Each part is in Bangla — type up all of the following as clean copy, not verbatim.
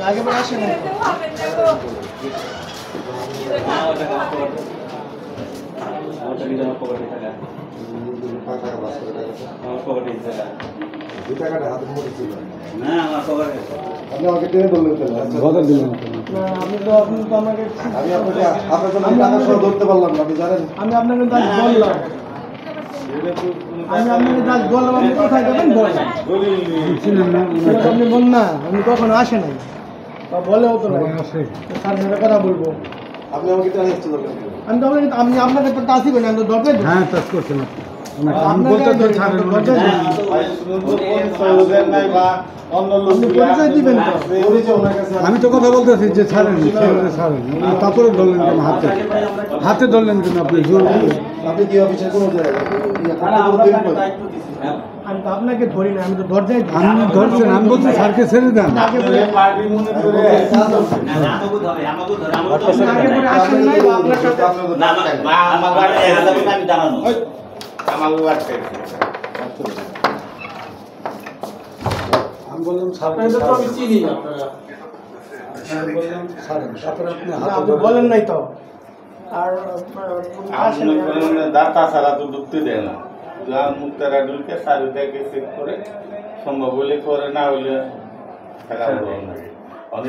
आगे बढ़ा ধরতে পারলাম না, আপনি জানেন আমি আপনাকে বললাম, আমি আপনাকে বললাম আপনি কোথায় যাবেন বলেন, আপনি বল না আমি কখনো আসে নাই বা বলেও তো না তার সাথে কথা বলবো। আপনি আমাকে আমি তো আমি আপনাকে তো টাচই করি, আমি তো দরকার হ্যাঁ টাচ করছেন আমি তো কথা বলতেছি যে ছাড়েন ছাড়েন, তারপরে ধরলেন কেন হাতে হাতে ধরলেন কেন আপনি জোর আপনি কি অফিসের কোনো আমি তো আপনাকে ধরি না, আমি তো দরজায় আমি ধরছেন, আমি বলছি স্যারকে ছেড়ে দেন আমি বললাম আমি চিনি আপনি বলেন নাই তো আর দাতা ছাড়া তো ঢুকতে দেয় না, মুক্তারা ঢুকে সারিটাকে চেক করে সম্ভব হলে করে, না হলে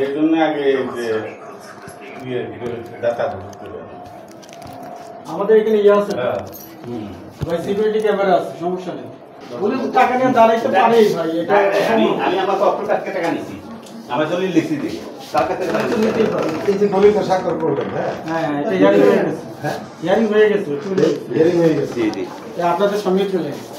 এই জন্য আগে যে দাতা ঢুকতে দেয় না। আমাদের এখানে ইয়ে আছে ভাই, সিকিউরিটি ক্যামেরা আছে, সমস্যা নেই। পুলিশ টাকা নিয়ে দাঁড়াইতে পারেই ভাই, এটা আমি আমার ডক্টর কাছে টাকা নিছি, আমার জন্য লিখি দিই তার কাছে এই যে দলিলটা স্বাক্ষর করবেন। হ্যাঁ হ্যাঁ এটা হিয়ারিং হয়ে গেছে, হিয়ারিং হয়ে গেছে, হিয়ারিং হয়ে গেছে, আপনাদের সঙ্গে চলে গেছে।